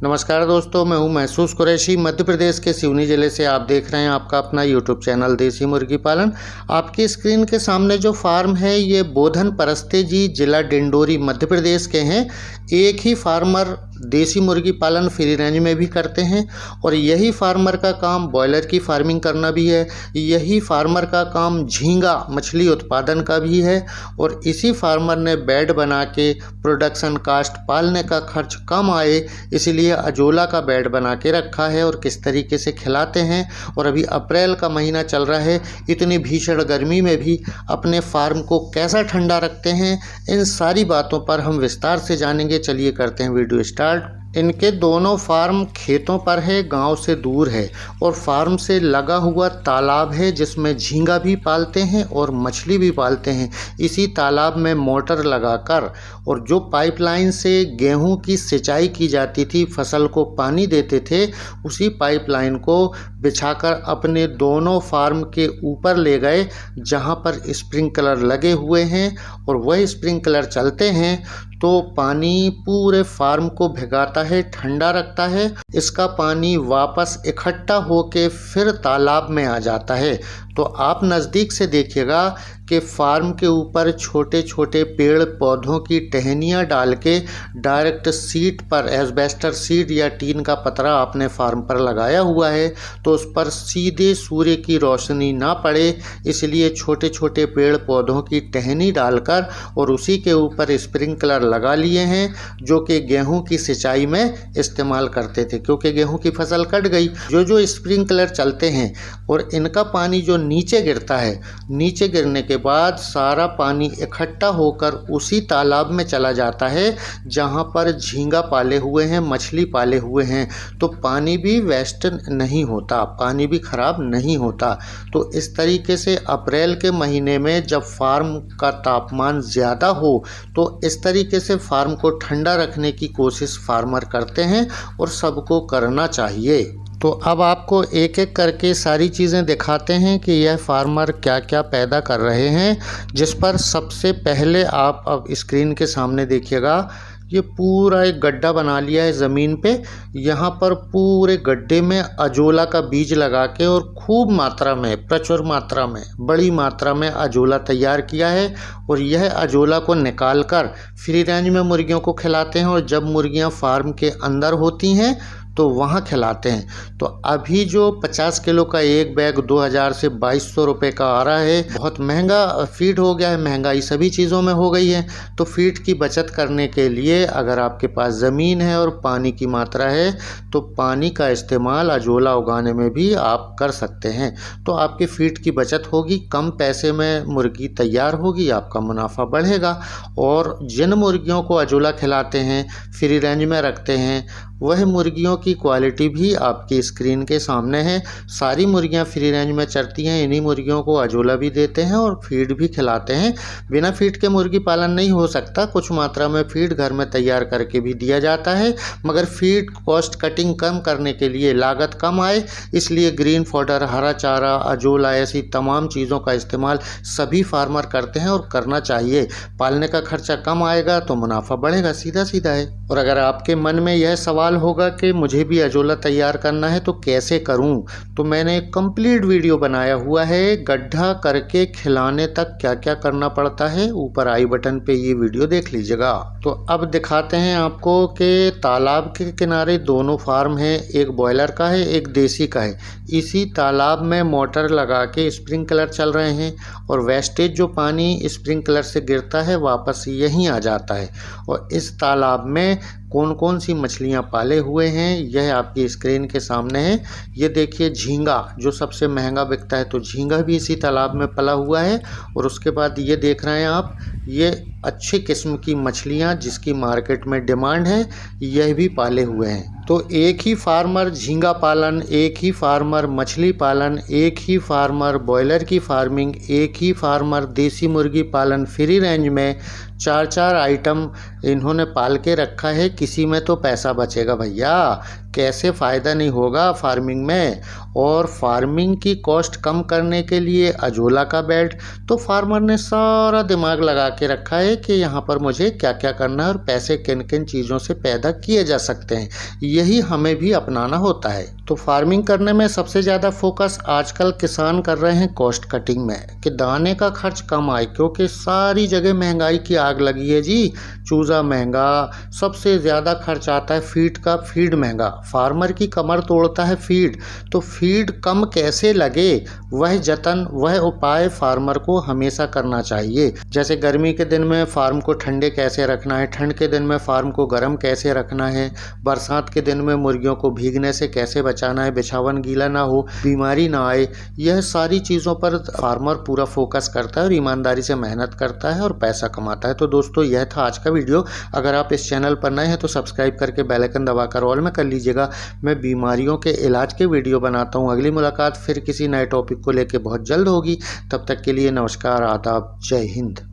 नमस्कार दोस्तों, मैं हूं महसूस कुरैशी। मध्य प्रदेश के सिवनी ज़िले से आप देख रहे हैं आपका अपना यूट्यूब चैनल देसी मुर्गी पालन। आपकी स्क्रीन के सामने जो फार्म है ये बोधन परस्ते जी, जिला डिंडोरी, मध्य प्रदेश के हैं। एक ही फार्मर देसी मुर्गी पालन फ्री रेंज में भी करते हैं और यही फार्मर का काम बॉयलर की फार्मिंग करना भी है। यही फार्मर का काम झींगा मछली उत्पादन का भी है और इसी फार्मर ने बेड बना के प्रोडक्शन कास्ट, पालने का खर्च कम आए इसलिए अजोला का बेड बना के रखा है और किस तरीके से खिलाते हैं। और अभी अप्रैल का महीना चल रहा है, इतनी भीषण गर्मी में भी अपने फार्म को कैसा ठंडा रखते हैं, इन सारी बातों पर हम विस्तार से जानेंगे। चलिए करते हैं वीडियो स्टार्ट। इनके दोनों फार्म खेतों पर है, गांव से दूर है और फार्म से लगा हुआ तालाब है जिसमें झींगा भी पालते हैं और मछली भी पालते हैं। इसी तालाब में मोटर लगाकर और जो पाइपलाइन से गेहूं की सिंचाई की जाती थी, फसल को पानी देते थे, उसी पाइपलाइन को बिछाकर अपने दोनों फार्म के ऊपर ले गए जहां पर स्प्रिंकलर लगे हुए हैं और वह स्प्रिंकलर चलते हैं तो पानी पूरे फार्म को भिगाता है, ठंडा रखता है। इसका पानी वापस इकट्ठा होके फिर तालाब में आ जाता है। तो आप नज़दीक से देखिएगा कि फार्म के ऊपर छोटे छोटे पेड़ पौधों की टहनियाँ डाल के डायरेक्ट सीट पर एस्बेस्टर सीट या टीन का पतरा आपने फार्म पर लगाया हुआ है तो उस पर सीधे सूर्य की रोशनी ना पड़े, इसलिए छोटे छोटे पेड़ पौधों की टहनी डालकर और उसी के ऊपर स्प्रिंकलर लगा लिए हैं जो कि गेहूं की सिंचाई में इस्तेमाल करते थे, क्योंकि गेहूं की फसल कट गई। जो स्प्रिंकलर चलते हैं और इनका पानी जो नीचे गिरता है, नीचे गिरने के बाद सारा पानी इकट्ठा होकर उसी तालाब में चला जाता है जहां पर झींगा पाले हुए हैं, मछली पाले हुए हैं। तो पानी भी वेस्ट नहीं होता, पानी भी खराब नहीं होता। तो इस तरीके से अप्रैल के महीने में जब फार्म का तापमान ज़्यादा हो तो इस तरीके से फार्म को ठंडा रखने की कोशिश फार्मर करते हैं और सबको करना चाहिए। तो अब आपको एक एक करके सारी चीज़ें दिखाते हैं कि यह फार्मर क्या क्या पैदा कर रहे हैं। जिस पर सबसे पहले आप अब स्क्रीन के सामने देखिएगा, ये पूरा एक गड्ढा बना लिया है ज़मीन पे। यहाँ पर पूरे गड्ढे में अजोला का बीज लगा के और खूब मात्रा में, प्रचुर मात्रा में, बड़ी मात्रा में अजोला तैयार किया है और यह अजोला को निकाल कर फ्री रेंज में मुर्गियों को खिलाते हैं और जब मुर्गियाँ फार्म के अंदर होती हैं तो वहाँ खिलाते हैं। तो अभी जो 50 किलो का एक बैग 2000 से 2200 रुपये का आ रहा है, बहुत महंगा फीड हो गया है, महंगाई सभी चीज़ों में हो गई है। तो फीड की बचत करने के लिए अगर आपके पास ज़मीन है और पानी की मात्रा है तो पानी का इस्तेमाल अजोला उगाने में भी आप कर सकते हैं। तो आपकी फीड की बचत होगी, कम पैसे में मुर्गी तैयार होगी, आपका मुनाफा बढ़ेगा। और जिन मुर्गियों को अजोला खिलाते हैं, फ्री रेंज में रखते हैं, वह मुर्गियों की क्वालिटी भी आपकी स्क्रीन के सामने है। सारी मुर्गियां फ्री रेंज में चरती हैं, इन्हीं मुर्गियों को अजोला भी देते हैं और फीड भी खिलाते हैं। बिना फीड के मुर्गी पालन नहीं हो सकता, कुछ मात्रा में फीड घर में तैयार करके भी दिया जाता है, मगर फीड कॉस्ट कटिंग कम करने के लिए, लागत कम आए इसलिए ग्रीन फॉडर, हरा चारा, अजोला, ऐसी तमाम चीज़ों का इस्तेमाल सभी फार्मर करते हैं और करना चाहिए। पालने का खर्चा कम आएगा तो मुनाफा बढ़ेगा, सीधा सीधा है। और अगर आपके मन में यह सवाल होगा कि मुझे भी अजोला तैयार करना है तो कैसे करूं, तो मैंने एक कंप्लीट वीडियो बनाया हुआ है, गड्ढा करके खिलाने तक क्या क्या करना पड़ता है। ऊपर आई बटन पे ये वीडियो देख लीजिएगा। तो अब दिखाते हैं आपको कि तालाब के किनारे दोनों फार्म हैं, एक बॉयलर का है, एक देसी का है। इसी तालाब में मोटर लगा के स्प्रिंकलर चल रहे हैं और वेस्टेज जो पानी स्प्रिंकलर से गिरता है वापस यहीं आ जाता है। और इस तालाब में कौन कौन सी मछलियाँ पाले हुए हैं यह आपकी स्क्रीन के सामने है। ये देखिए झींगा जो सबसे महंगा बिकता है, तो झींगा भी इसी तालाब में पला हुआ है। और उसके बाद ये देख रहे हैं आप, ये अच्छी किस्म की मछलियाँ जिसकी मार्केट में डिमांड है, यह भी पाले हुए हैं। तो एक ही फार्मर झींगा पालन, एक ही फार्मर मछली पालन, एक ही फार्मर बॉयलर की फार्मिंग, एक ही फार्मर देसी मुर्गी पालन फ्री रेंज में 4-4 आइटम इन्होंने पाल के रखा है। किसी में तो पैसा बचेगा भैया, कैसे फ़ायदा नहीं होगा फार्मिंग में। और फार्मिंग की कॉस्ट कम करने के लिए अजोला का बेड तो फार्मर ने सारा दिमाग लगा के रखा है है कि यहाँ पर मुझे क्या क्या करना है और पैसे किन किन चीज़ों से पैदा किए जा सकते हैं, यही हमें भी अपनाना होता है। तो फार्मिंग करने में सबसे ज़्यादा फोकस आजकल किसान कर रहे हैं कॉस्ट कटिंग में, कि दाने का खर्च कम आए, क्योंकि सारी जगह महंगाई की आग लगी है जी। चूज़ा महंगा, सबसे ज़्यादा खर्च आता है फीड का, फीड महंगा, फार्मर की कमर तोड़ता है फीड। तो फीड कम कैसे लगे, वह जतन, वह उपाय फार्मर को हमेशा करना चाहिए। जैसे गर्मी के दिन में फार्म को ठंडे कैसे रखना है, ठंड के दिन में फार्म को गर्म कैसे रखना है, बरसात के दिन में मुर्गियों को भीगने से कैसे बचाना है, बिछावन गीला ना हो, बीमारी ना आए, यह सारी चीज़ों पर फार्मर पूरा फोकस करता है और ईमानदारी से मेहनत करता है और पैसा कमाता है। तो दोस्तों यह था आज का वीडियो। अगर आप इस चैनल पर नए हैं तो सब्सक्राइब करके बेल आइकन दबाकर ऑल में कर लीजिएगा। मैं बीमारियों के इलाज के वीडियो बनाता हूँ। अगली मुलाकात फिर किसी नए टॉपिक को लेकर बहुत जल्द होगी। तब तक के लिए नमस्कार, आदाब, जय हिंद।